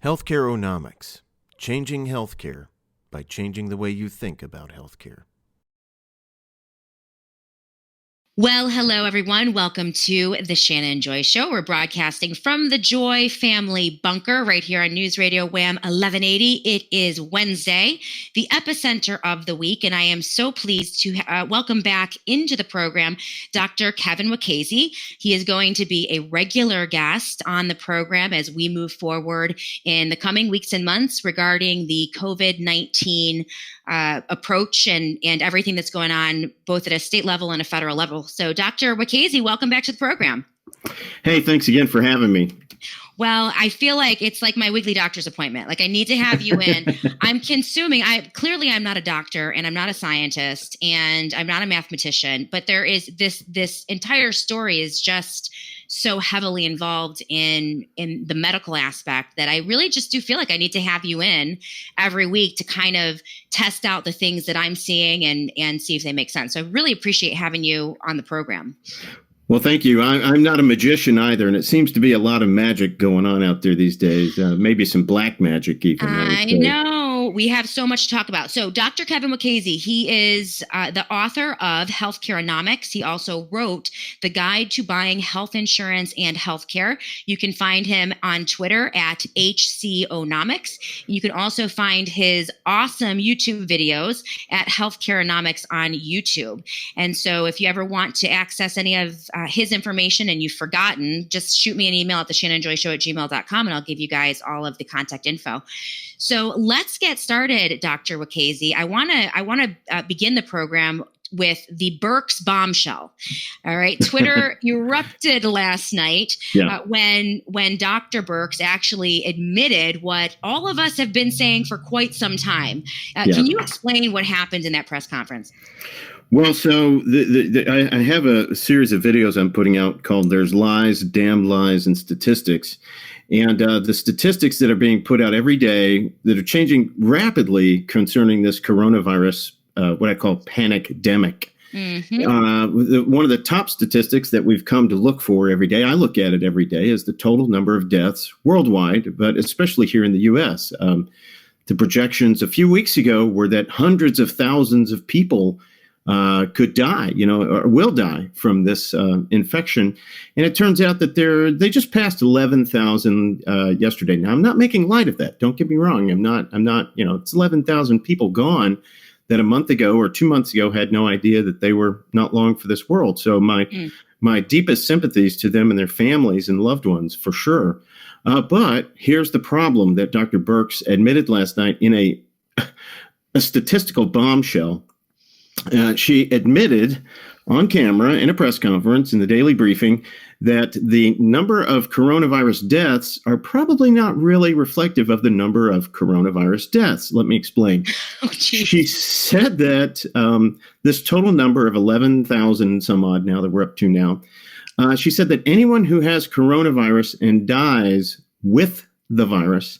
HEALTHCAREONOMICS, changing healthcare by changing the way you think about healthcare. Well, hello, everyone. Welcome to the Shannon Joy Show. We're broadcasting from the Joy Family Bunker right here on News Radio WHAM 1180. It is Wednesday, the epicenter of the week, and I am so pleased to welcome back into the program Dr. Kevin Wacasey. He is going to be a regular guest on the program as we move forward in the coming weeks and months regarding the COVID-19 approach and everything that's going on both at a state level and a federal level. So Dr. Wacasey, welcome back to the program. Hey, thanks again for having me. Well, I feel like it's like my weekly doctor's appointment. Like I need to have you in. I'm not a doctor and I'm not a scientist and I'm not a mathematician, but there is this entire story is just so heavily involved in the medical aspect that I really just do feel like I need to have you in every week to kind of test out the things that I'm seeing and see if they make sense. So I really appreciate having you on the program. Well, thank you. I'm not a magician either, and it seems to be a lot of magic going on out there these days. Maybe some black magic even. I know. We have so much to talk about. So Dr. Kevin Wacasey, he is the author of HEALTHCAREONOMICS. He also wrote The Guide to Buying Health Insurance and Healthcare. You can find him on Twitter at HCOnomics. You can also find his awesome YouTube videos at HEALTHCAREONOMICS on YouTube. And so if you ever want to access any of his information and you've forgotten, just shoot me an email at theshannonjoyshow@gmail.com and I'll give you guys all of the contact info. So let's get started, Dr. Wacasey. I want to begin the program with the Birx bombshell. All right. Twitter erupted last night when Dr. Birx actually admitted what all of us have been saying for quite some time. Can you explain what happened in that press conference? Well, so I have a series of videos I'm putting out called There's Lies, Damn Lies, and Statistics. And the statistics that are being put out every day that are changing rapidly concerning this coronavirus, what I call panicdemic. Mm-hmm. One of the top statistics that we've come to look for every day, I look at it every day, is the total number of deaths worldwide, but especially here in the U.S. The projections a few weeks ago were that hundreds of thousands of people could die, or will die from this infection. And it turns out that they just passed 11,000 yesterday. Now, I'm not making light of that. Don't get me wrong. I'm not, it's 11,000 people gone that a month ago or 2 months ago had no idea that they were not long for this world. So my deepest sympathies to them and their families and loved ones, for sure. But here's the problem that Dr. Birx admitted last night in a statistical bombshell. She admitted on camera in a press conference in the daily briefing that the number of coronavirus deaths are probably not really reflective of the number of coronavirus deaths. Let me explain. She said that this total number of 11,000 some odd now that we're up to now, she said that anyone who has coronavirus and dies with the virus,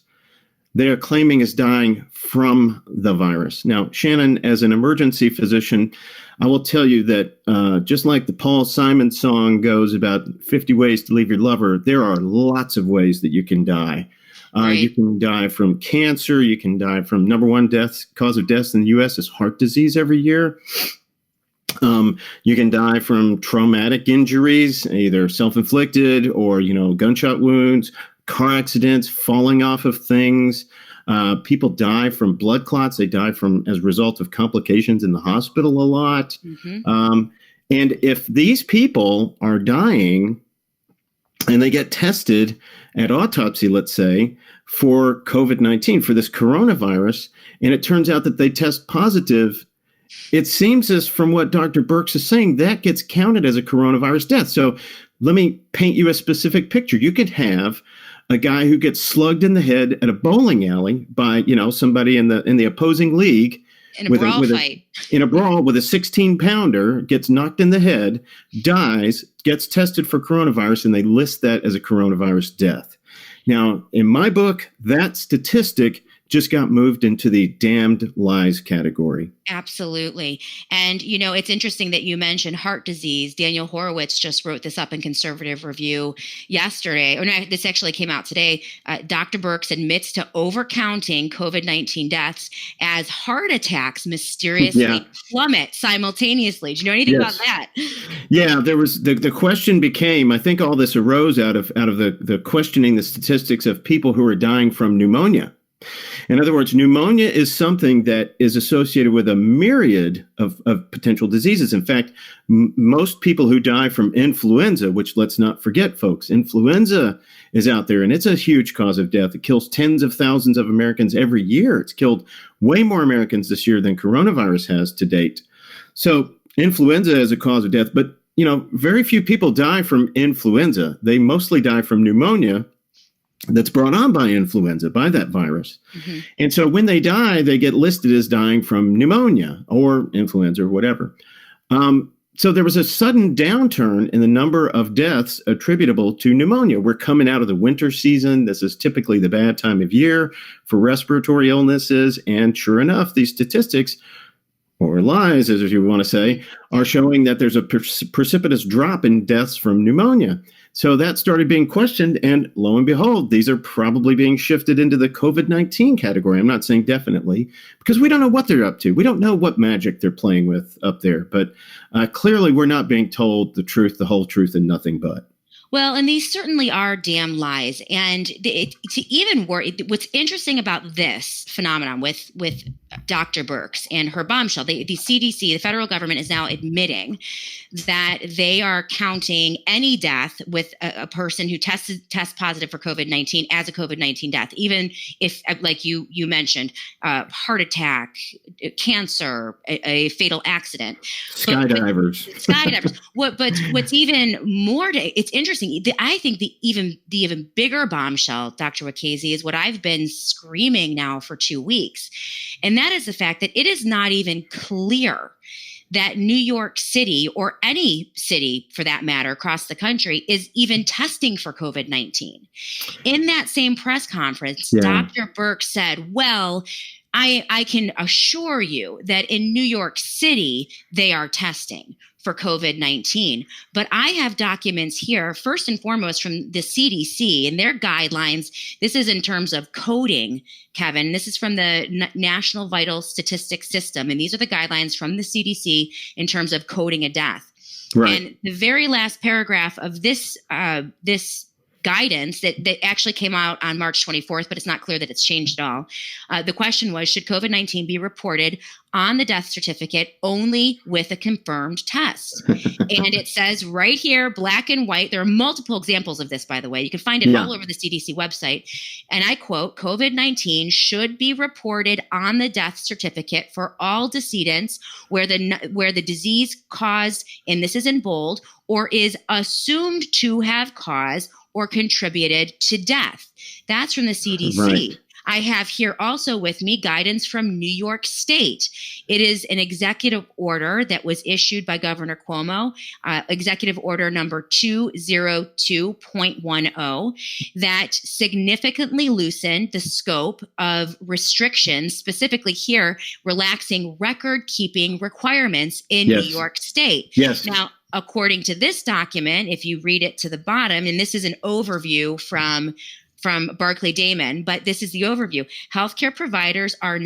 they are claiming is dying from the virus. Now, Shannon, as an emergency physician, I will tell you that just like the Paul Simon song goes about 50 ways to leave your lover, there are lots of ways that you can die. Right. You can die from cancer. You can die from number one cause of death in the U.S. is heart disease every year. You can die from traumatic injuries, either self-inflicted or, gunshot wounds, car accidents, falling off of things. People die from blood clots. They die as a result of complications in the hospital a lot. Mm-hmm. And if these people are dying and they get tested at autopsy, let's say, for COVID-19, for this coronavirus, and it turns out that they test positive, it seems as from what Dr. Birx is saying, that gets counted as a coronavirus death. So let me paint you a specific picture. You could have a guy who gets slugged in the head at a bowling alley by, somebody in the opposing league. In a brawl fight. In a brawl with a 16-pounder, gets knocked in the head, dies, gets tested for coronavirus, and they list that as a coronavirus death. Now, in my book, that statistic just got moved into the damned lies category. Absolutely. And, it's interesting that you mentioned heart disease. Daniel Horowitz just wrote this up in Conservative Review yesterday. Or no, this actually came out today. Dr. Birx admits to overcounting COVID-19 deaths as heart attacks mysteriously plummet simultaneously. Do you know anything about that? Yeah, there was the question became, I think all this arose out of the questioning the statistics of people who are dying from pneumonia. In other words, pneumonia is something that is associated with a myriad of potential diseases. In fact, most people who die from influenza, which let's not forget, folks, influenza is out there, and it's a huge cause of death. It kills tens of thousands of Americans every year. It's killed way more Americans this year than coronavirus has to date. So influenza is a cause of death, but very few people die from influenza. They mostly die from pneumonia that's brought on by influenza, by that virus. Mm-hmm. And so when they die, they get listed as dying from pneumonia or influenza or whatever. So there was a sudden downturn in the number of deaths attributable to pneumonia. We're coming out of the winter season. This is typically the bad time of year for respiratory illnesses. And sure enough, these statistics, or lies, as you want to say, are showing that there's a precipitous drop in deaths from pneumonia. So that started being questioned, and lo and behold, these are probably being shifted into the COVID-19 category. I'm not saying definitely, because we don't know what they're up to. We don't know what magic they're playing with up there. But clearly, we're not being told the truth, the whole truth, and nothing but. Well, and these certainly are damn lies. And to even worry, what's interesting about this phenomenon with Dr. Birx and her bombshell, the CDC, the federal government, is now admitting that they are counting any death with a person who tests positive for COVID-19 as a COVID-19 death, even if, like you mentioned, heart attack, cancer, a fatal accident. Skydivers. Skydivers. What's even more, it's interesting. I think the even bigger bombshell, Dr. Wacasey, is what I've been screaming now for 2 weeks. And that is the fact that it is not even clear that New York City, or any city for that matter across the country, is even testing for COVID-19. In that same press conference, Dr. Birx said, well, I can assure you that in New York City, they are testing for COVID-19. But I have documents here, first and foremost from the CDC and their guidelines. This is in terms of coding, Kevin. This is from the National Vital Statistics System. And these are the guidelines from the CDC in terms of coding a death. Right. And the very last paragraph of this guidance that actually came out on March 24th, but it's not clear that it's changed at all. The question was, should COVID-19 be reported on the death certificate only with a confirmed test? And it says right here, black and white, there are multiple examples of this, by the way. You can find it all over the CDC website. And I quote, COVID-19 should be reported on the death certificate for all decedents where the disease caused, and this is in bold, or is assumed to have caused or contributed to death. That's from the CDC. Right. I have here also with me guidance from New York State. It is an executive order that was issued by Governor Cuomo, executive order number 202.10, that significantly loosened the scope of restrictions, specifically here, relaxing record-keeping requirements in New York State. Yes. Now, according to this document, if you read it to the bottom, and this is an overview from Barclay Damon, but this is the overview. Healthcare providers are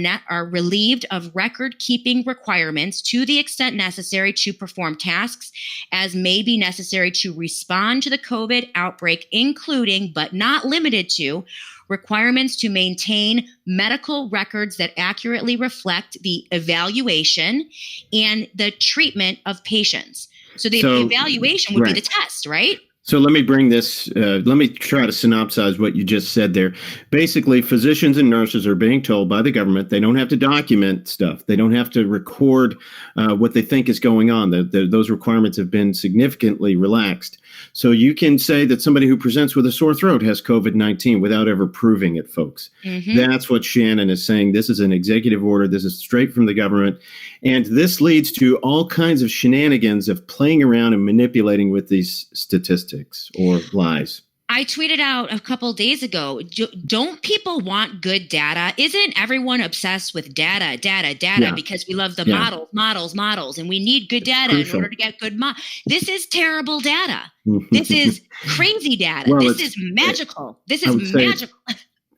relieved of record-keeping requirements to the extent necessary to perform tasks as may be necessary to respond to the COVID outbreak, including, but not limited to, requirements to maintain medical records that accurately reflect the evaluation and the treatment of patients. So the evaluation would be the test, right? So let me bring this, let me try to synopsize what you just said there. Basically, physicians and nurses are being told by the government they don't have to document stuff. They don't have to record what they think is going on. Those requirements have been significantly relaxed. So you can say that somebody who presents with a sore throat has COVID-19 without ever proving it, folks. Mm-hmm. That's what Shannon is saying. This is an executive order. This is straight from the government. And this leads to all kinds of shenanigans of playing around and manipulating with these statistics or lies. I tweeted out a couple of days ago, don't people want good data? Isn't everyone obsessed with data, Yeah. because we love the Yeah. models, and we need good data crucial. in order to get good This is terrible data. This is crazy data. Well, this is magical. This I is would say magical.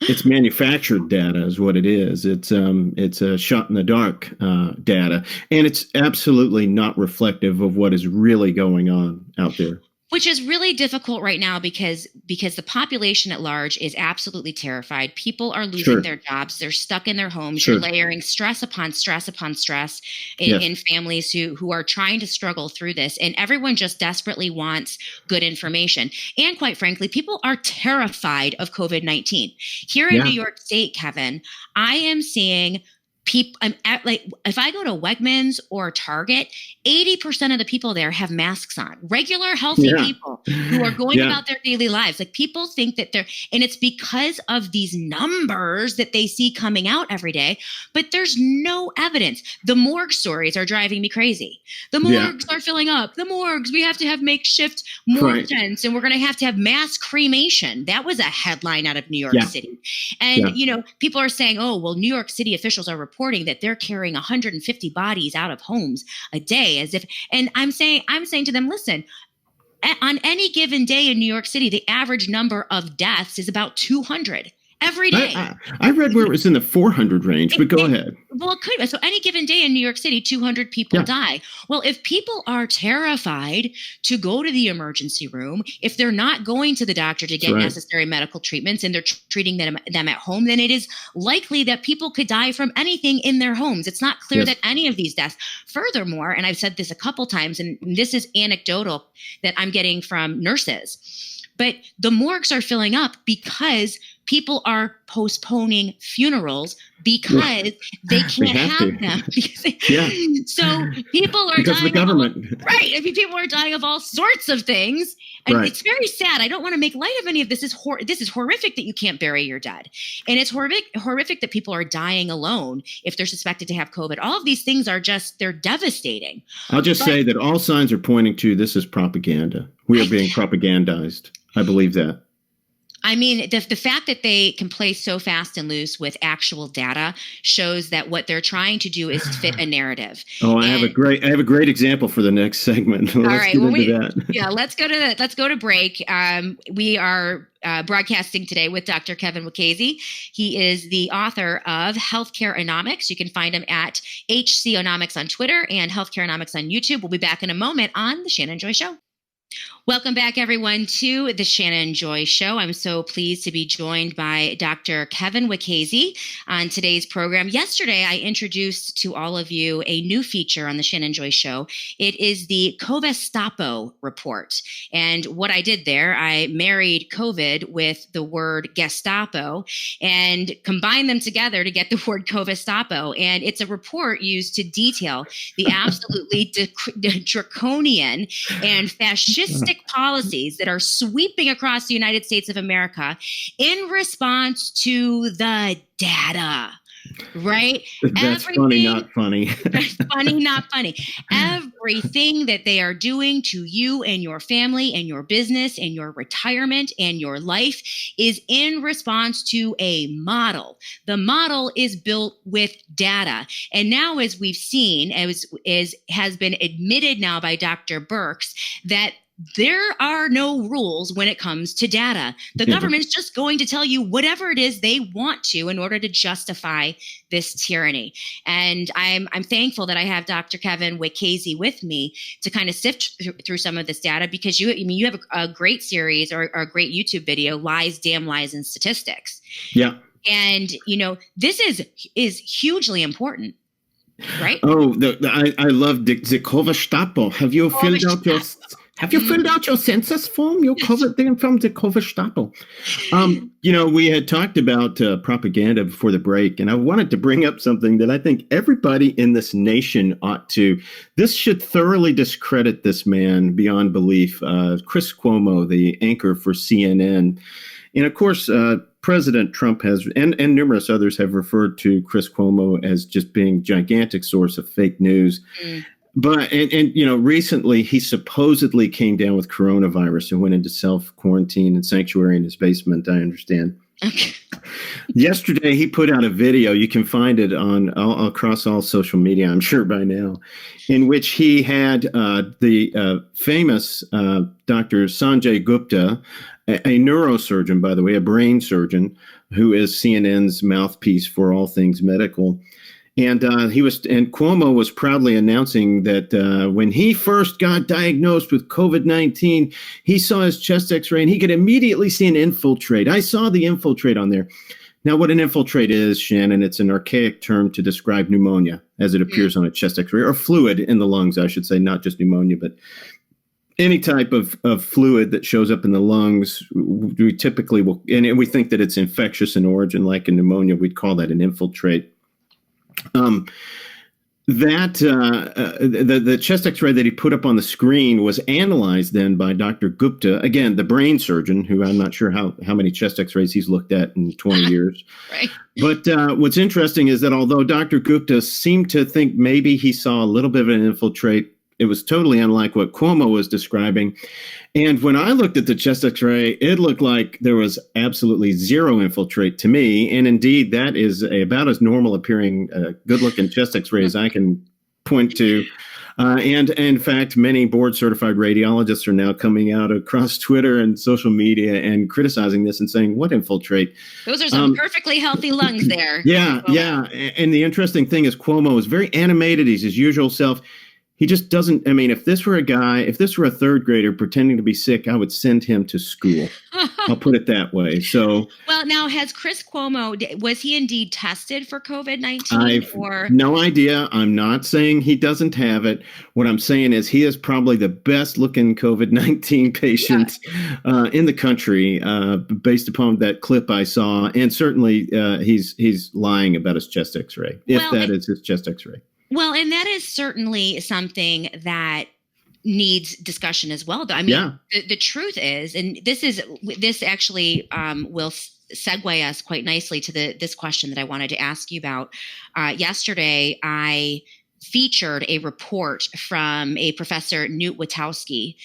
it's manufactured data is what it is. It's a shot in the dark data, and it's absolutely not reflective of what is really going on out there. Which is really difficult right now because the population at large is absolutely terrified. People are losing their jobs. They're stuck in their homes. You're layering stress upon stress upon stress in families who are trying to struggle through this. And everyone just desperately wants good information. And quite frankly, people are terrified of COVID-19. Here in New York State, Kevin, I am seeing people, if I go to Wegmans or Target, 80% of the people there have masks on. Regular, healthy people who are going about their daily lives. Like, people think that and it's because of these numbers that they see coming out every day, but there's no evidence. The morgue stories are driving me crazy. The morgues are filling up. The morgues, we have to have makeshift morgue tents, and we're going to have mass cremation. That was a headline out of New York City. And, people are saying, oh, well, New York City officials are reporting that they're carrying 150 bodies out of homes a day, and I'm saying to them, listen, on any given day in New York City, the average number of deaths is about 200 every day. I read where it was in the 400 range, but go ahead. Well, it could. So any given day in New York City, 200 people die. Well, if people are terrified to go to the emergency room, if they're not going to the doctor to get necessary medical treatments and they're treating them at home, then it is likely that people could die from anything in their homes. It's not clear that any of these deaths. Furthermore, and I've said this a couple times, and this is anecdotal that I'm getting from nurses, but the morgues are filling up because people are postponing funerals because they can't have them. So people are because dying of the government. I mean, people are dying of all sorts of things. And it's very sad. I don't want to make light of any of this. This is horrific that you can't bury your dead. And it's horrific that people are dying alone if they're suspected to have COVID. All of these things are they're devastating. I'll just say that all signs are pointing to this is propaganda. We are being propagandized. I believe that. I mean, the fact that they can play so fast and loose with actual data shows that what they're trying to do is fit a narrative. Oh, I have a great example for the next segment. Let's go to break. We are broadcasting today with Dr. Kevin Wacasey. He is the author of HEALTHCAREONOMICS. You can find him at HCOnomics on Twitter and HEALTHCAREONOMICS on YouTube. We'll be back in a moment on The Shannon Joy Show. Welcome back, everyone, to the Shannon Joy Show. I'm so pleased to be joined by Dr. Kevin Wacasey on today's program. Yesterday, I introduced to all of you a new feature on the Shannon Joy Show. It is the Covestapo report. And what I did there, I married COVID with the word Gestapo and combined them together to get the word Covestapo. And it's a report used to detail the absolutely draconian and fascistic policies that are sweeping across the United States of America in response to the data. Right? That's funny, not funny. Funny, not funny. Everything that they are doing to you and your family and your business and your retirement and your life is in response to a model. The model is built with data. And now, as we've seen, as has been admitted now by Dr. Birx, that there are no rules when it comes to data. The government's just going to tell you whatever it is they want to in order to justify this tyranny. And I'm thankful that I have Dr. Kevin Wacasey with me to kind of sift through some of this data, because you have a great series or a great YouTube video, Lies, Damn Lies, and Statistics. Yeah. And, this is hugely important. Right? Oh, I love the Covestapo. Have you filled out your census form? You covered them from the Covestapo. We had talked about propaganda before the break, and I wanted to bring up something that I think everybody in this nation this should thoroughly discredit this man beyond belief. Chris Cuomo, the anchor for CNN. And of course, President Trump has, and numerous others have referred to Chris Cuomo as just being a gigantic source of fake news. But recently he supposedly came down with coronavirus and went into self-quarantine and sanctuary in his basement, I understand. Okay. Yesterday, he put out a video. You can find it across all social media, I'm sure by now, in which he had the famous Dr. Sanjay Gupta, a neurosurgeon, by the way, a brain surgeon, who is CNN's mouthpiece for all things medical. And Cuomo was proudly announcing that when he first got diagnosed with COVID-19, he saw his chest X-ray and he could immediately see an infiltrate. I saw the infiltrate on there. Now, what an infiltrate is, Shannon, it's an archaic term to describe pneumonia as it appears on a chest X-ray, or fluid in the lungs, I should say, not just pneumonia, but any type of fluid that shows up in the lungs. We typically will, and we think that it's infectious in origin, like a pneumonia, we'd call that an infiltrate. The chest X-ray that he put up on the screen was analyzed then by Dr. Gupta, again, the brain surgeon, who I'm not sure how many chest X-rays he's looked at in 20 years. Right. But what's interesting is that although Dr. Gupta seemed to think maybe he saw a little bit of an infiltrate, it was totally unlike what Cuomo was describing. And when I looked at the chest X-ray, it looked like there was absolutely zero infiltrate to me. And indeed, that is about as normal appearing, good-looking chest X-ray as I can point to. And in fact, many board-certified radiologists are now coming out across Twitter and social media and criticizing this and saying, what infiltrate? Those are some perfectly healthy lungs there. Yeah. And the interesting thing is Cuomo is very animated. He's his usual self. He just doesn't. I mean, if this were a third grader pretending to be sick, I would send him to school. I'll put it that way. So, well, now has Chris Cuomo, was he indeed tested for COVID-19? I've no idea. I'm not saying he doesn't have it. What I'm saying is he is probably the best looking COVID-19 patient in the country, based upon that clip I saw. And certainly he's lying about his chest X-ray, if that is his chest X-ray. Well, and that is certainly something that needs discussion as well. I mean, the truth is, and this actually will segue us quite nicely to this question that I wanted to ask you about. Yesterday, I featured a report from a professor, Newt Wacasey.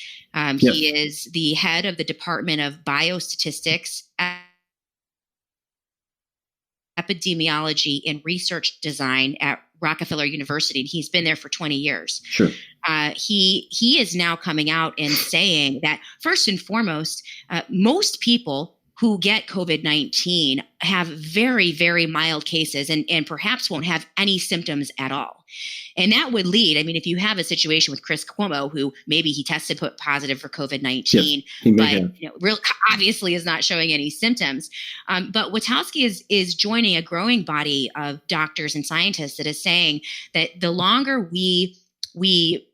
He is the head of the Department of Biostatistics, Epidemiology, and Research Design at Rockefeller University. He's been there for 20 years. Sure. He is now coming out and saying that first and foremost, most people who get COVID-19 have very, very mild cases and perhaps won't have any symptoms at all. And that would lead, I mean, if you have a situation with Chris Cuomo, who maybe he tested positive for COVID-19, but obviously is not showing any symptoms. But Wacasey is joining a growing body of doctors and scientists that is saying that the longer we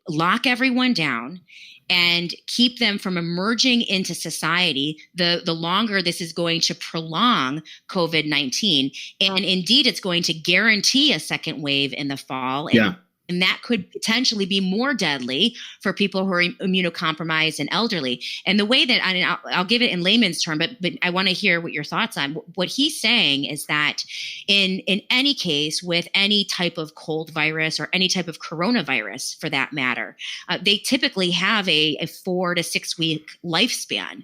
lock everyone down and keep them from emerging into society, the longer this is going to prolong COVID-19. And indeed, it's going to guarantee a second wave in the fall. And that could potentially be more deadly for people who are immunocompromised and elderly. And the way that, I mean, I'll give it in layman's term, but I want to hear what your thoughts on. What he's saying is that in any case with any type of cold virus or any type of coronavirus for that matter, they typically have a 4 to 6 week lifespan.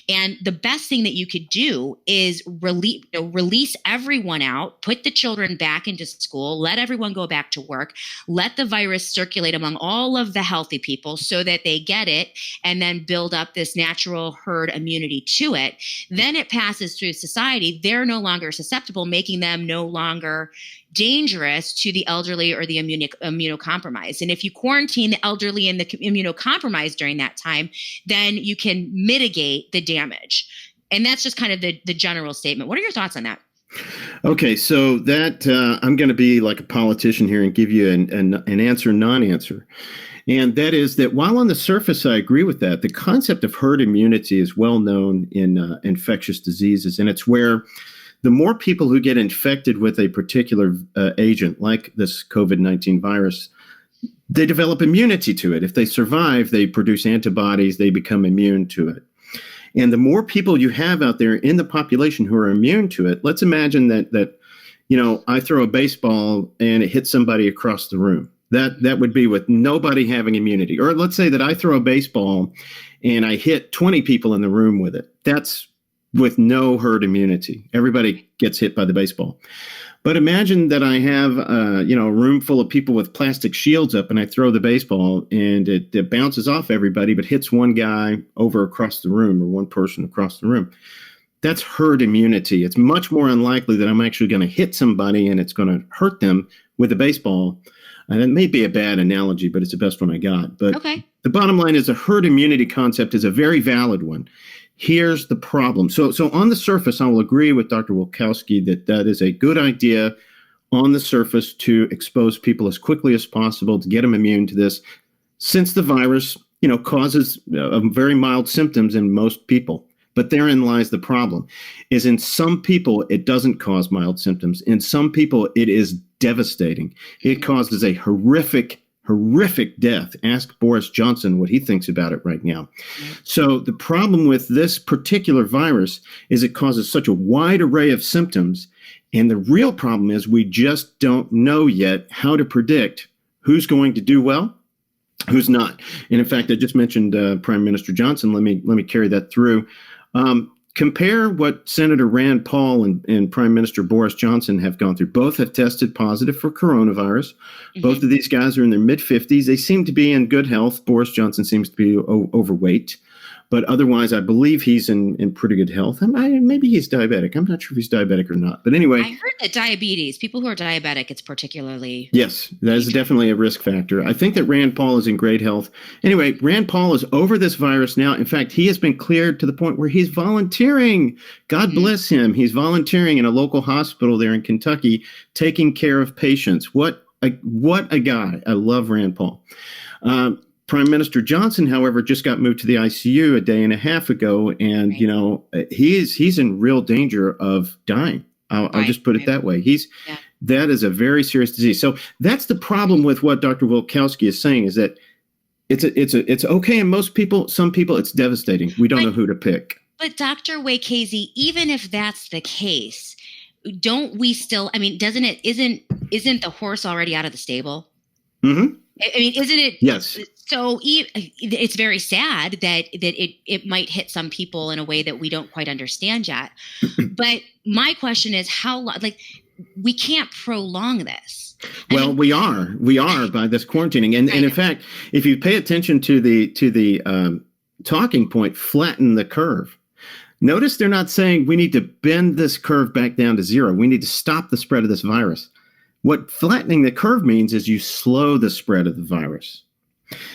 And the best thing that you could do is release everyone out, put the children back into school, let everyone go back to work, let the virus circulate among all of the healthy people so that they get it and then build up this natural herd immunity to it. Then it passes through society. They're no longer susceptible, making them no longer dangerous to the elderly or the immunocompromised. And if you quarantine the elderly and the immunocompromised during that time, then you can mitigate the damage. And that's just kind of the general statement. What are your thoughts on that? Okay, so that I'm going to be like a politician here and give you an answer, non-answer. And that is that while on the surface I agree with that, the concept of herd immunity is well known in infectious diseases. And it's where the more people who get infected with a particular agent, like this COVID-19 virus, they develop immunity to it. If they survive, they produce antibodies, they become immune to it. And the more people you have out there in the population who are immune to it, let's imagine that I throw a baseball and it hits somebody across the room. That would be with nobody having immunity. Or let's say that I throw a baseball and I hit 20 people in the room with it. That's with no herd immunity. Everybody gets hit by the baseball. But imagine that I have a room full of people with plastic shields up, and I throw the baseball and it bounces off everybody, but hits one guy over across the room or one person across the room. That's herd immunity. It's much more unlikely that I'm actually going to hit somebody and it's going to hurt them with a baseball. And it may be a bad analogy, but it's the best one I got. But The bottom line is the herd immunity concept is a very valid one. Here's the problem. So on the surface, I will agree with Dr. Wacasey that is a good idea on the surface to expose people as quickly as possible to get them immune to this, since the virus, causes very mild symptoms in most people. But therein lies the problem, is in some people, it doesn't cause mild symptoms. In some people, it is devastating. It causes a horrific death. Ask Boris Johnson what he thinks about it right now. So the problem with this particular virus is it causes such a wide array of symptoms. And the real problem is we just don't know yet how to predict who's going to do well, who's not. And in fact, I just mentioned Prime Minister Johnson. Let me carry that through. Compare what Senator Rand Paul and Prime Minister Boris Johnson have gone through. Both have tested positive for coronavirus. Mm-hmm. Both of these guys are in their mid-50s. They seem to be in good health. Boris Johnson seems to be overweight. But otherwise, I believe he's in pretty good health. Maybe he's diabetic. I'm not sure if he's diabetic or not. But anyway. I heard that diabetes, people who are diabetic, it's particularly. Yes, that is definitely a risk factor. I think that Rand Paul is in great health. Anyway, Rand Paul is over this virus now. In fact, he has been cleared to the point where he's volunteering. God bless him. He's volunteering in a local hospital there in Kentucky, taking care of patients. What a guy. I love Rand Paul. Prime Minister Johnson, however, just got moved to the ICU a day and a half ago, and he's in real danger of dying. I'll just put it that way. That is a very serious disease. So that's the problem with what Dr. Wacasey is saying, is that it's okay in most people. Some people, it's devastating. We don't know who to pick. But Dr. Wacasey, even if that's the case, don't we still? I mean, isn't the horse already out of the stable? Mm-hmm. I mean, isn't it? Yes. So it's very sad that it might hit some people in a way that we don't quite understand yet. But my question is, how long? Like, we can't prolong this. Well, we are by this quarantining, and in fact, if you pay attention to the talking point, flatten the curve. Notice they're not saying we need to bend this curve back down to zero. We need to stop the spread of this virus. What flattening the curve means is you slow the spread of the virus.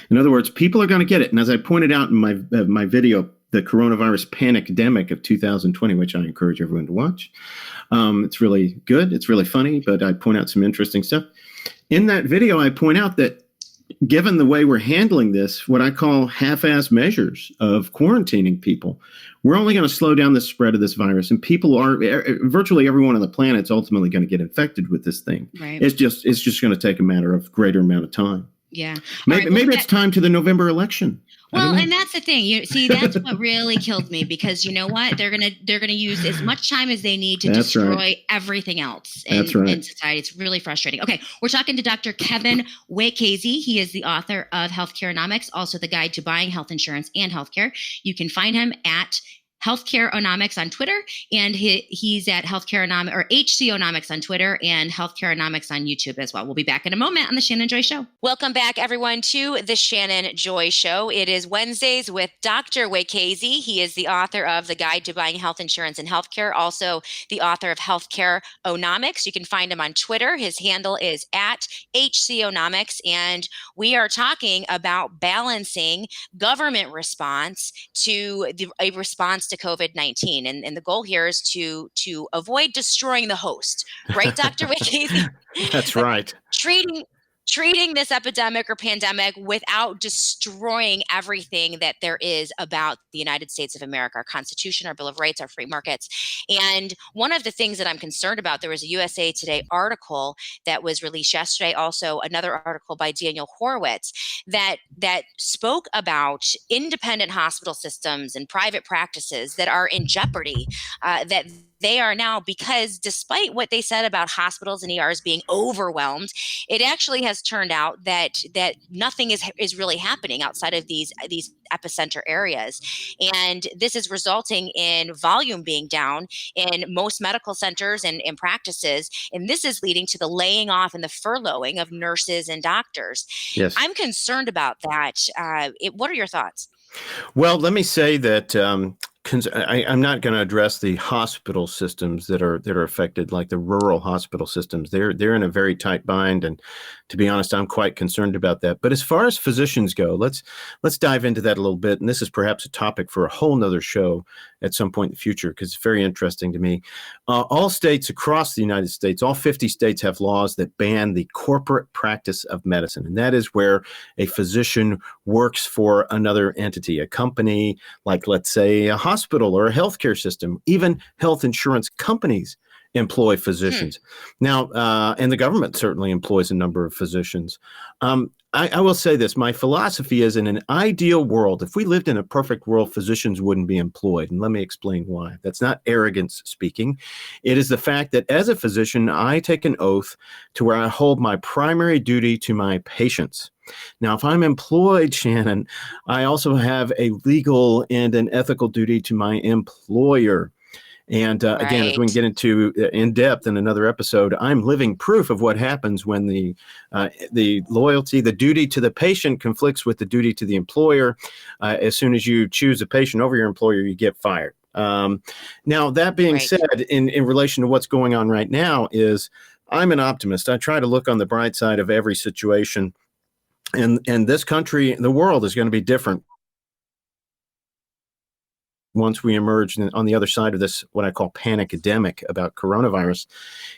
In other words, people are going to get it. And as I pointed out in my video, the coronavirus panicdemic of 2020, which I encourage everyone to watch. It's really good. It's really funny, but I point out some interesting stuff. In that video, I point out that given the way we're handling this, what I call half-ass measures of quarantining people, we're only going to slow down the spread of this virus. And people virtually everyone on the planet is ultimately going to get infected with this thing. Right. It's just going to take a matter of greater amment of time. Yeah. Maybe it's time to the November election. Well, and that's the thing. That's what really killed me, because you know what? They're gonna use as much time as they need to destroy everything else in society. It's really frustrating. Okay, we're talking to Dr. Kevin Wacasey. He is the author of HEALTHCAREONOMICS, also the guide to buying health insurance and healthcare. You can find him at HealthCareOnomics on Twitter, and he's at HealthCareOnomics or HCOnomics on Twitter, and HealthCareOnomics on YouTube as well. We'll be back in a moment on the Shannon Joy Show. Welcome back, everyone, to the Shannon Joy Show. It is Wednesdays with Dr. Wacasey. He is the author of The Guide to Buying Health Insurance and Healthcare, also the author of HealthCareOnomics. You can find him on Twitter. His handle is at HCOnomics, and we are talking about balancing government response to a response to COVID-19. And the goal here is to avoid destroying the host, right, Dr. Wacasey? That's right. Treating this epidemic or pandemic without destroying everything that there is about the United States of America, our Constitution, our Bill of Rights, our free markets. And one of the things that I'm concerned about, there was a USA Today article that was released yesterday, also another article by Daniel Horowitz that spoke about independent hospital systems and private practices that are in jeopardy, that they are now, because despite what they said about hospitals and ERs being overwhelmed, it actually has turned out that nothing is really happening outside of these epicenter areas. And this is resulting in volume being down in most medical centers and practices. And this is leading to the laying off and the furloughing of nurses and doctors. Yes. I'm concerned about that. What are your thoughts? Well, let me say that I'm not going to address the hospital systems that are affected, like the rural hospital systems. They're in a very tight bind, and to be honest, I'm quite concerned about that. But as far as physicians go, let's dive into that a little bit. And this is perhaps a topic for a whole nother show at some point in the future, because it's very interesting to me. All states across the United States, all 50 states, have laws that ban the corporate practice of medicine, and that is where a physician works for another entity, a company, like, let's say, a hospital or a healthcare system. Even health insurance companies employ physicians. Now, and the government certainly employs a number of physicians. I will say this. My philosophy is, in an ideal world, if we lived in a perfect world, physicians wouldn't be employed. And let me explain why. That's not arrogance speaking. It is the fact that as a physician, I take an oath to where I hold my primary duty to my patients. Now, if I'm employed, Shannon, I also have a legal and an ethical duty to my employer. And again, as we can get into in depth in another episode, I'm living proof of what happens when the loyalty, the duty to the patient conflicts with the duty to the employer. As soon as you choose a patient over your employer, you get fired. Now, that being said, in relation to what's going on right now, is I'm an optimist. I try to look on the bright side of every situation. And this country, the world, is going to be different once we emerge on the other side of this, what I call panic-epidemic about coronavirus.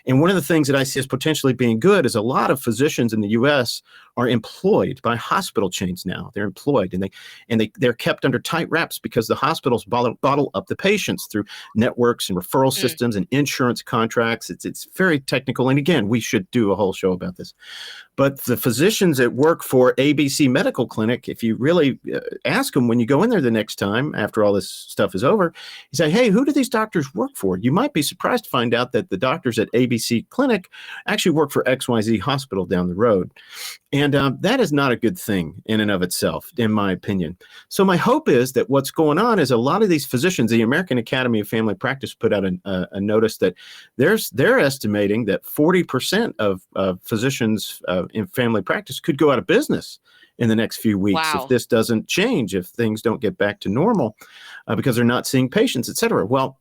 And one of the things that I see as potentially being good is a lot of physicians in the U.S. are employed by hospital chains now. They're employed, and they're kept under tight wraps because the hospitals bottle up the patients through networks and referral systems and insurance contracts. It's very technical. And again, we should do a whole show about this. But the physicians that work for ABC Medical Clinic, if you really ask them when you go in there the next time after all this stuff is over, you say, hey, who do these doctors work for? You might be surprised to find out that the doctors at ABC Clinic actually work for XYZ Hospital down the road. And that is not a good thing in and of itself, in my opinion. So my hope is that what's going on is a lot of these physicians, the American Academy of Family Practice put out a notice that they're estimating that 40% of physicians in family practice could go out of business in the next few weeks if this doesn't change, if things don't get back to normal, because they're not seeing patients, et cetera. Well,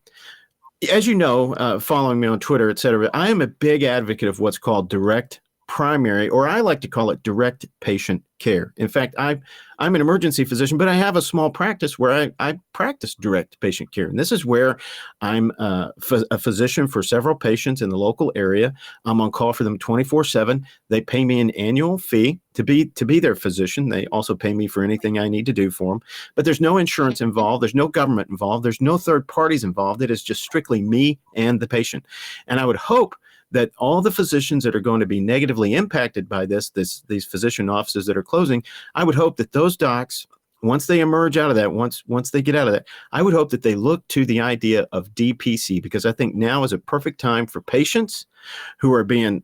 as you know, following me on Twitter, et cetera, I am a big advocate of what's called direct primary, or I like to call it direct patient care. In fact, I'm an emergency physician, but I have a small practice where I practice direct patient care. And this is where I'm a physician for several patients in the local area. I'm on call for them 24/7. They pay me an annual fee to be their physician. They also pay me for anything I need to do for them. But there's no insurance involved. There's no government involved. There's no third parties involved. It is just strictly me and the patient. And I would hope that all the physicians that are going to be negatively impacted by these physician offices that are closing, I would hope that those docs, once they emerge out of that, once they get out of that, I would hope that they look to the idea of DPC, because I think now is a perfect time for patients who are being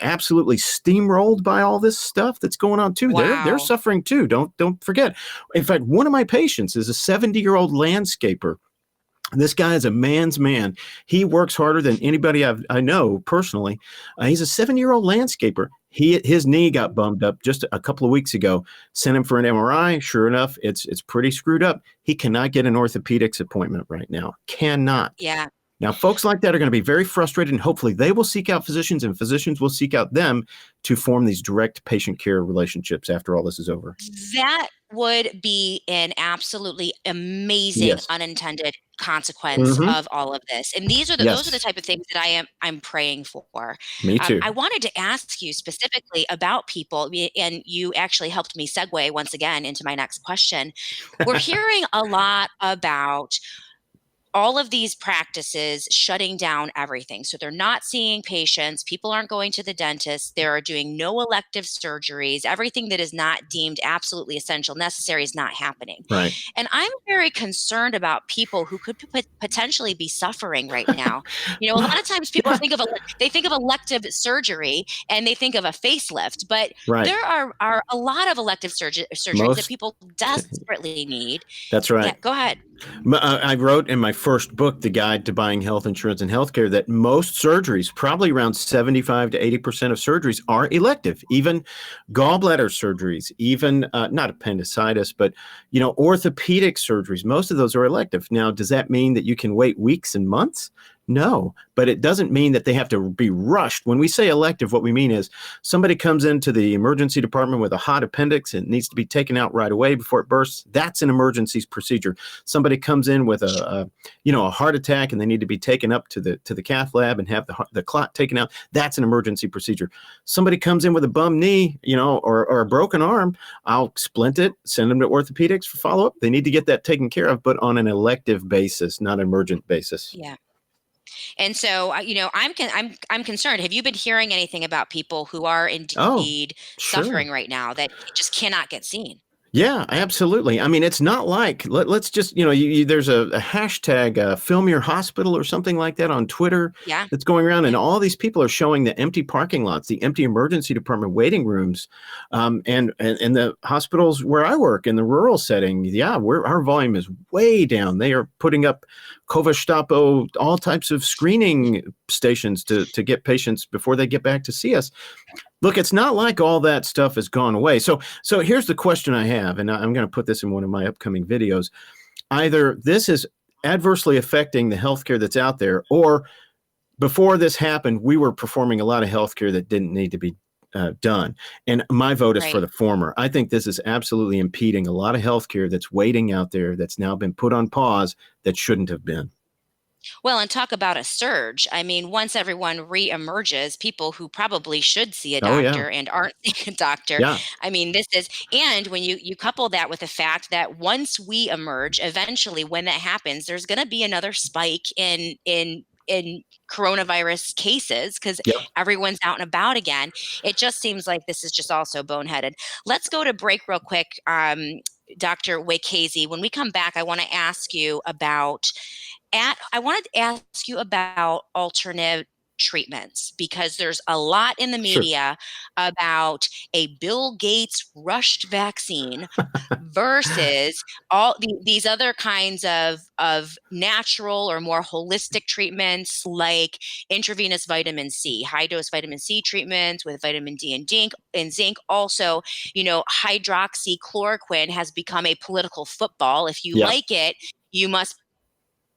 absolutely steamrolled by all this stuff that's going on too. Wow. They're suffering too. Don't forget. In fact, one of my patients is a 70-year-old landscaper. This guy is a man's man. He works harder than anybody I know personally. He's a 7-year-old landscaper. His knee got bummed up just a couple of weeks ago. Sent him for an MRI. Sure enough, it's pretty screwed up. He cannot get an orthopedics appointment right now. Cannot. Yeah. Now, folks like that are going to be very frustrated, and hopefully they will seek out physicians, and physicians will seek out them to form these direct patient care relationships after all this is over. That would be an absolutely amazing unintended consequence of all of this. And those are the type of things that I'm praying for. Me too. I wanted to ask you specifically about people, and you actually helped me segue once again into my next question. We're hearing a lot about all of these practices shutting down everything. So they're not seeing patients. People aren't going to the dentist. They're doing no elective surgeries. Everything that is not deemed absolutely essential, necessary is not happening. Right. And I'm very concerned about people who could potentially be suffering right now. A lot of times people think of elective surgery and they think of a facelift, but Right. there are a lot of elective surgeries that people desperately need. That's right. Yeah, go ahead. I wrote in my first book, The Guide to Buying Health Insurance and Healthcare, that most surgeries, probably around 75 to 80% of surgeries, are elective. Even gallbladder surgeries, even not appendicitis, but orthopedic surgeries. Most of those are elective. Now, does that mean that you can wait weeks and months? No, but it doesn't mean that they have to be rushed. When we say elective, what we mean is somebody comes into the emergency department with a hot appendix and needs to be taken out right away before it bursts. That's an emergency procedure. Somebody comes in with a heart attack and they need to be taken up to the cath lab and have the clot taken out. That's an emergency procedure. Somebody comes in with a bum knee, or a broken arm. I'll splint it, send them to orthopedics for follow-up. They need to get that taken care of, but on an elective basis, not an emergent basis. Yeah. And so, I'm concerned. Have you been hearing anything about people who are indeed suffering right now that just cannot get seen? Yeah, absolutely. I mean, it's not like, let's just, there's a hashtag, film your hospital or something like that on Twitter that's going around. And all these people are showing the empty parking lots, the empty emergency department waiting rooms, and the hospitals where I work in the rural setting. Yeah, our volume is way down. They are putting up Covastapo, all types of screening stations to get patients before they get back to see us. Look, it's not like all that stuff has gone away. So here's the question I have, and I'm going to put this in one of my upcoming videos. Either this is adversely affecting the healthcare that's out there, or before this happened, we were performing a lot of healthcare that didn't need to be done. And my vote is for the former. I think this is absolutely impeding a lot of healthcare that's waiting out there that's now been put on pause that shouldn't have been. Well, and talk about a surge. I mean, once everyone reemerges, people who probably should see a doctor and aren't seeing a doctor. Yeah. I mean, and when you couple that with the fact that once we emerge, eventually when that happens, there's going to be another spike in coronavirus cases because everyone's out and about again. It just seems like this is just also boneheaded. Let's go to break real quick. Dr. Wacasey, when we come back, I want to ask you about alternate treatments, because there's a lot in the media about a Bill Gates rushed vaccine versus all these other kinds of natural or more holistic treatments like intravenous vitamin C, high dose vitamin C treatments with vitamin D and zinc. Also, hydroxychloroquine has become a political football. If you like it, you must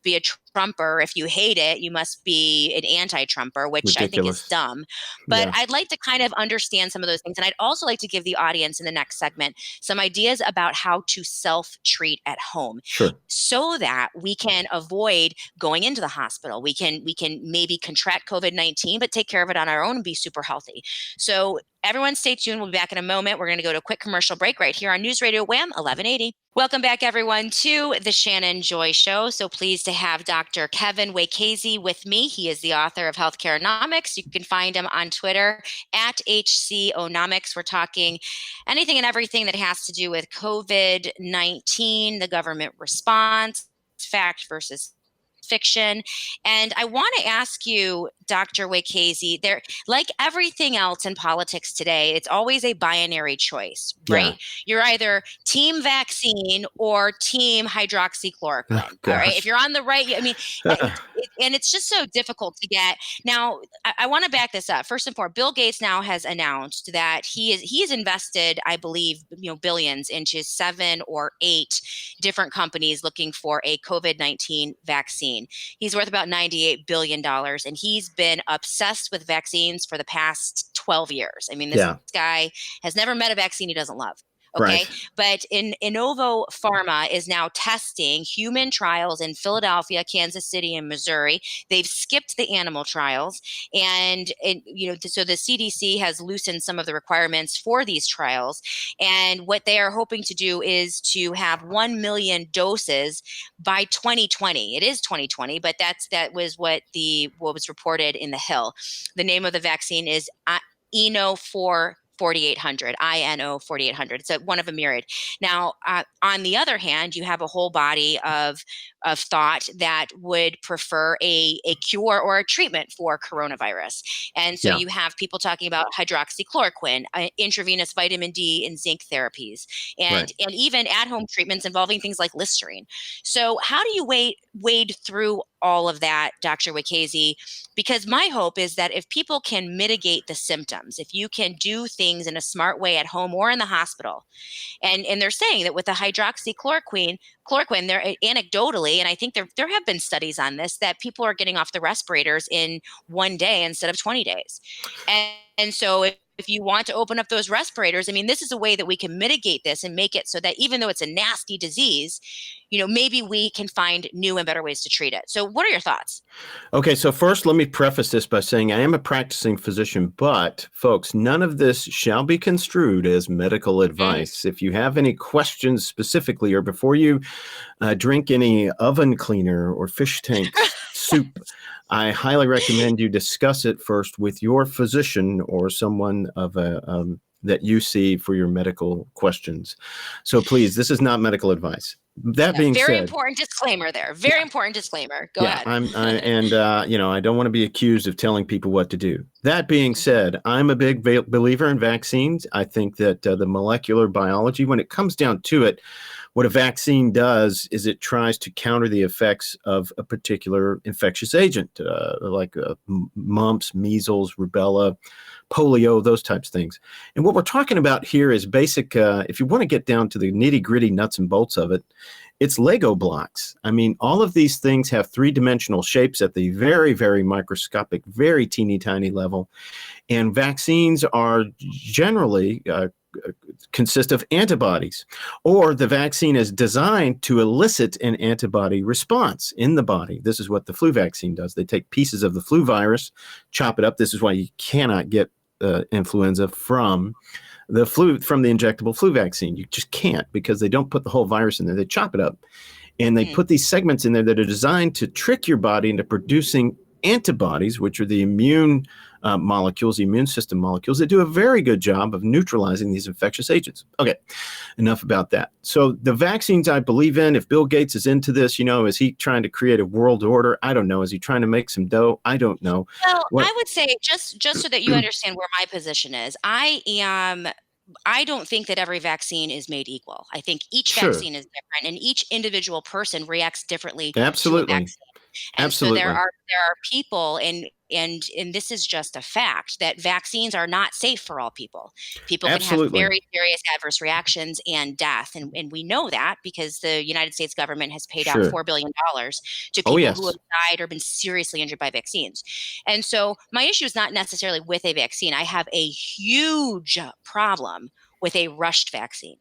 be a Trumper. If you hate it, you must be an anti-Trumper, which ridiculous. I think is dumb. But I'd like to kind of understand some of those things. And I'd also like to give the audience in the next segment some ideas about how to self-treat at home so that we can avoid going into the hospital. We can maybe contract COVID-19, but take care of it on our own and be super healthy. So everyone stay tuned. We'll be back in a moment. We're going to go to a quick commercial break right here on News Radio WHAM 1180. Welcome back, everyone, to the Shannon Joy Show. So pleased to have Dr. Kevin Wacasey with me. He is the author of HEALTHCAREONOMICS. You can find him on Twitter at HCOnomics. We're talking anything and everything that has to do with COVID-19, the government response, fact versus fiction. And I want to ask you, Dr. Wacasey, there, like everything else in politics today, it's always a binary choice, right? You're either team vaccine or team hydroxychloroquine. All right. If you're on the right, I mean, and it's just so difficult to get. Now, I want to back this up. First and foremost, Bill Gates now has announced that he's invested, I believe, billions into 7 or 8 different companies looking for a COVID-19 vaccine. He's worth about $98 billion, and he's been obsessed with vaccines for the past 12 years. I mean, this guy has never met a vaccine he doesn't love. Okay. Right. But Innovo Pharma is now testing human trials in Philadelphia, Kansas City, and Missouri. They've skipped the animal trials. And, so the CDC has loosened some of the requirements for these trials. And what they are hoping to do is to have 1 million doses by 2020. It is 2020, but that was what was reported in the Hill. The name of the vaccine is INO 4800, INO 4800. It's one of a myriad. Now, on the other hand, you have a whole body of thought that would prefer a cure or a treatment for coronavirus. And so Yeah. you have people talking about hydroxychloroquine, intravenous vitamin D and zinc therapies, and even at-home treatments involving things like Listerine. So how do you wade through all of that, Dr. Wacasey? Because my hope is that if people can mitigate the symptoms, if you can do things in a smart way at home or in the hospital, and they're saying that with the hydroxychloroquine, they're anecdotally, and I think there have been studies on this, that people are getting off the respirators in 1 day instead of 20 days. And so if you want to open up those respirators, I mean, this is a way that we can mitigate this and make it so that even though it's a nasty disease, maybe we can find new and better ways to treat it. So what are your thoughts? Okay, so first, let me preface this by saying I am a practicing physician, but folks, none of this shall be construed as medical advice. If you have any questions specifically, or before you drink any oven cleaner or fish tank soup, I highly recommend you discuss it first with your physician or someone of that you see for your medical questions. So please, this is not medical advice. That being very said, important disclaimer there. Very important disclaimer. Go ahead. I don't want to be accused of telling people what to do. That being said, I'm a big believer in vaccines. I think that the molecular biology, when it comes down to it, what a vaccine does is it tries to counter the effects of a particular infectious agent, like mumps, measles, rubella, polio, those types of things. And what we're talking about here is basic, if you want to get down to the nitty-gritty nuts and bolts of it, it's Lego blocks. I mean, all of these things have three-dimensional shapes at the very, very microscopic, very teeny tiny level. And vaccines are generally consist of antibodies, or the vaccine is designed to elicit an antibody response in the body. This is what the flu vaccine does. They take pieces of the flu virus, chop it up. This is why you cannot get influenza from the injectable flu vaccine. You just can't, because they don't put the whole virus in there. They chop it up, and they put these segments in there that are designed to trick your body into producing antibodies, which are the immune molecules, the immune system molecules, that do a very good job of neutralizing these infectious agents. Okay, enough about that. So the vaccines I believe in, if Bill Gates is into this, is he trying to create a world order? I don't know. Is he trying to make some dough? I don't know. Well, I would say, just so that you understand where my position is, I don't think that every vaccine is made equal. I think each vaccine is different, and each individual person reacts differently to a vaccine. And so there are people, and this is just a fact, that vaccines are not safe for all people. People can have very serious adverse reactions and death. And we know that because the United States government has paid out $4 billion to people who have died or been seriously injured by vaccines. And so my issue is not necessarily with a vaccine. I have a huge problem with a rushed vaccine.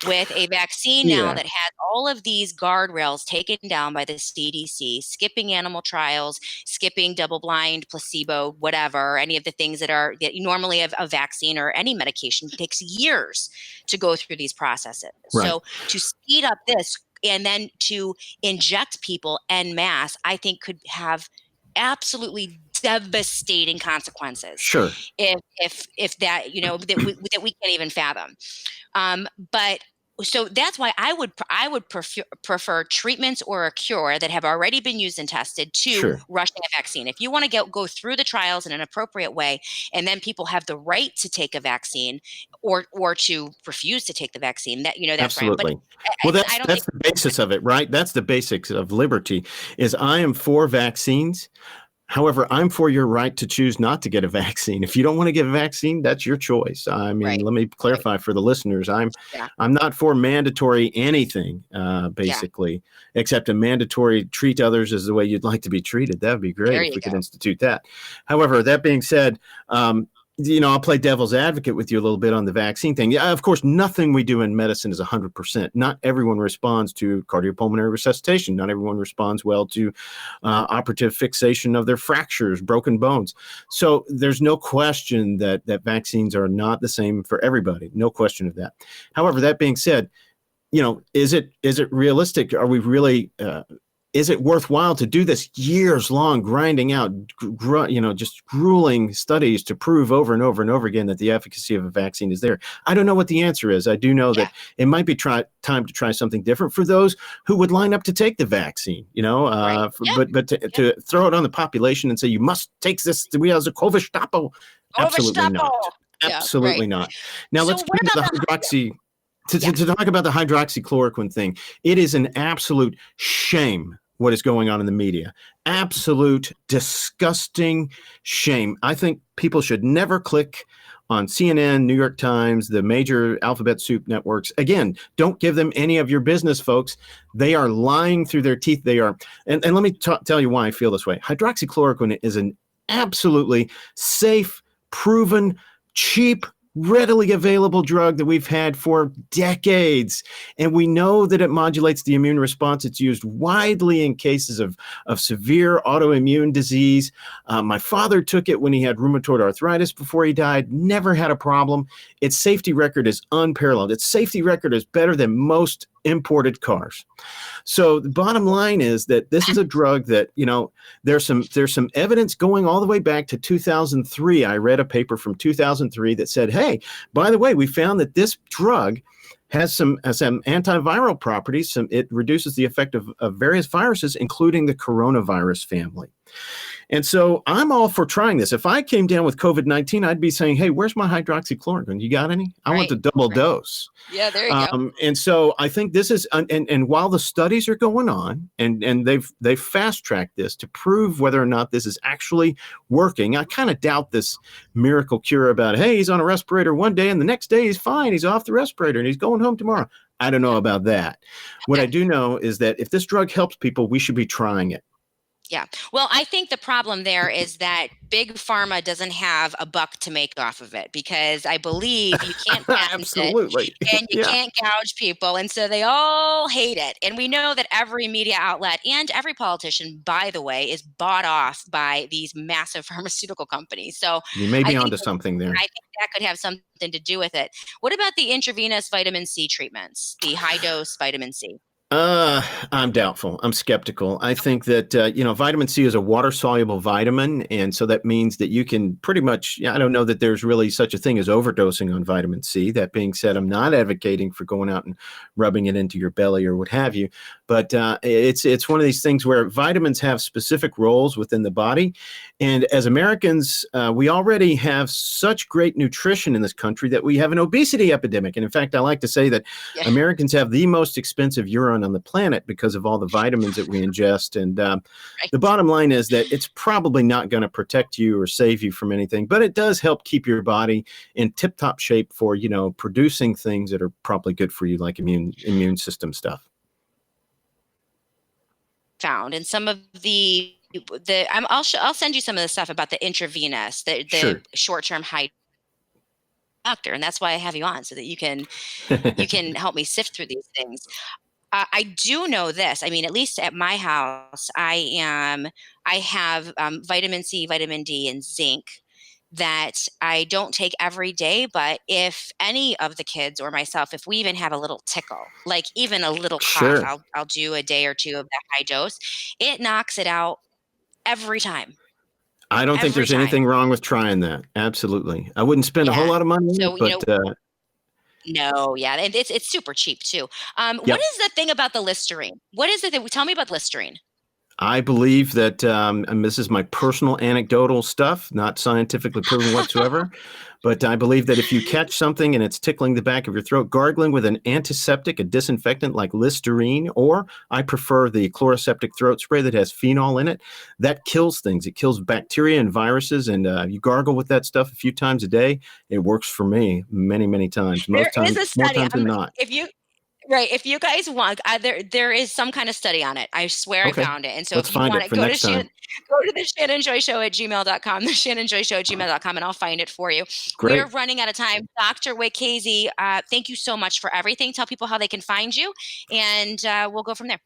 With a vaccine now that has all of these guardrails taken down by the CDC, skipping animal trials, skipping double-blind, placebo, whatever, any of the things that normally a vaccine or any medication takes years to go through these processes. Right. So to speed up this and then to inject people en masse, I think could have absolutely devastating consequences. Sure. If that, that we can't even fathom. But so that's why I would prefer treatments or a cure that have already been used and tested to rushing a vaccine. If you want to go through the trials in an appropriate way, and then people have the right to take a vaccine or to refuse to take the vaccine, that's absolutely right. But that's the basis of it, right? That's the basics of liberty. Is I am for vaccines. However, I'm for your right to choose not to get a vaccine. If you don't want to get a vaccine, that's your choice. I mean, let me clarify for the listeners. I'm not for mandatory anything, basically, except a mandatory treat others as the way you'd like to be treated. That would be great if we could institute that. However, that being said, I'll play devil's advocate with you a little bit on the vaccine thing. Yeah, of course, nothing we do in medicine is 100%. Not everyone responds to cardiopulmonary resuscitation. Not everyone responds well to operative fixation of their fractures, broken bones. So there's no question that vaccines are not the same for everybody. No question of that. However, that being said, is it realistic? Are we really is it worthwhile to do this years long grinding out, just grueling studies to prove over and over and over again that the efficacy of a vaccine is there? I don't know what the answer is. I do know that it might be time to try something different for those who would line up to take the vaccine, right. But to throw it on the population and say, you must take this, we as a COVID-Gestapo. Absolutely not. Absolutely not. Now let's put the hydroxy. To talk about the hydroxychloroquine thing, it is an absolute shame what is going on in the media. Absolute disgusting shame. I think people should never click on CNN, New York Times, the major alphabet soup networks. Again, don't give them any of your business, folks. They are lying through their teeth. They are. And let me tell you why I feel this way. Hydroxychloroquine is an absolutely safe, proven, cheap, readily available drug that we've had for decades. And we know that it modulates the immune response. It's used widely in cases of severe autoimmune disease. My father took it when he had rheumatoid arthritis before he died, never had a problem. Its safety record is unparalleled. Its safety record is better than most imported cars. So the bottom line is that this is a drug that, there's some evidence going all the way back to 2003. I read a paper from 2003 that said, hey, by the way, we found that this drug has some antiviral properties. It reduces the effect of various viruses, including the coronavirus family. And so I'm all for trying this. If I came down with COVID-19, I'd be saying, hey, where's my hydroxychloroquine? You got any? I want the double dose. Yeah, there you go. And so I think this is, and while the studies are going on, and they've fast-tracked this to prove whether or not this is actually working, I kind of doubt this miracle cure about, hey, he's on a respirator one day and the next day he's fine. He's off the respirator and he's going home tomorrow. I don't know about that. What I do know is that if this drug helps people, we should be trying it. Yeah. Well, I think the problem there is that Big Pharma doesn't have a buck to make off of it, because I believe you can't patent Absolutely. it and you can't gouge people. And so they all hate it. And we know that every media outlet and every politician, by the way, is bought off by these massive pharmaceutical companies. So you may be onto something there. I think that could have something to do with it. What about the intravenous vitamin C treatments, the high dose vitamin C? I'm doubtful. I'm skeptical. I think that, vitamin C is a water-soluble vitamin. And so that means that you can pretty much, I don't know that there's really such a thing as overdosing on vitamin C. That being said, I'm not advocating for going out and rubbing it into your belly or what have you. But it's one of these things where vitamins have specific roles within the body. And as Americans, we already have such great nutrition in this country that we have an obesity epidemic. And in fact, I like to say that Americans have the most expensive urine on the planet because of all the vitamins that we ingest. And the bottom line is that it's probably not going to protect you or save you from anything, but it does help keep your body in tip-top shape for, producing things that are probably good for you, like immune system stuff. Found in some of I'll send you some of the stuff about the intravenous, the Sure. short-term high doctor, and that's why I have you on, so that you can help me sift through these things. I do know this. I mean, at least at my house, I have vitamin C, vitamin D, and zinc that I don't take every day. But if any of the kids or myself, if we even have a little tickle, like even a little cough, Sure. I'll do a day or two of that high dose. It knocks it out every time. I don't think there's anything wrong with trying that. Absolutely. I wouldn't spend a whole lot of money, but no, yeah, and it's super cheap too. What is the thing about the Listerine? What is it that tell me about Listerine? I believe that, and this is my personal anecdotal stuff, not scientifically proven whatsoever, but I believe that if you catch something and it's tickling the back of your throat, gargling with an antiseptic, a disinfectant like Listerine, or I prefer the chloroseptic throat spray that has phenol in it, that kills things. It kills bacteria and viruses, and you gargle with that stuff a few times a day. It works for me many, many times. More times than not. Right. If you guys want, there is some kind of study on it. I swear Okay. I found it. And so Let's if you find want it to for go to next time. go to the Shannon Joy Show at gmail.com, the Shannon Joy Show at gmail.com, and I'll find it for you. Great. We're running out of time. Dr. Wacasey, thank you so much for everything. Tell people how they can find you, and we'll go from there.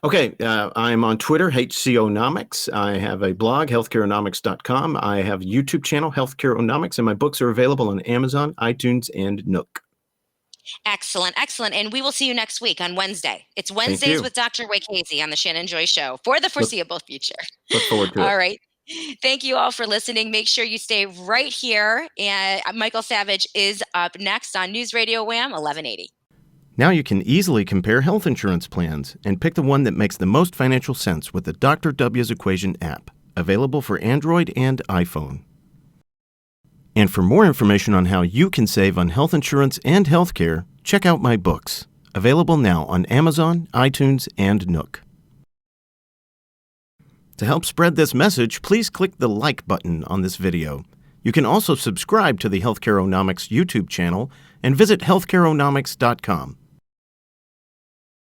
Okay, I'm on Twitter, HCOnomics. I have a blog, healthcareonomics.com. I have a YouTube channel, Healthcareonomics, and my books are available on Amazon, iTunes, and Nook. Excellent, excellent. And we will see you next week on Wednesday. It's you. Wednesdays with Dr. Wacasey on the Shannon Joy Show for the foreseeable future. Look forward to it. All right. Thank you all for listening. Make sure you stay right here. And Michael Savage is up next on News Radio WHAM 1180. Now you can easily compare health insurance plans and pick the one that makes the most financial sense with the Dr. W's Equation app, available for Android and iPhone. And for more information on how you can save on health insurance and healthcare, check out my books, available now on Amazon, iTunes, and Nook. To help spread this message, please click the like button on this video. You can also subscribe to the HealthCareOnomics YouTube channel and visit healthcareonomics.com.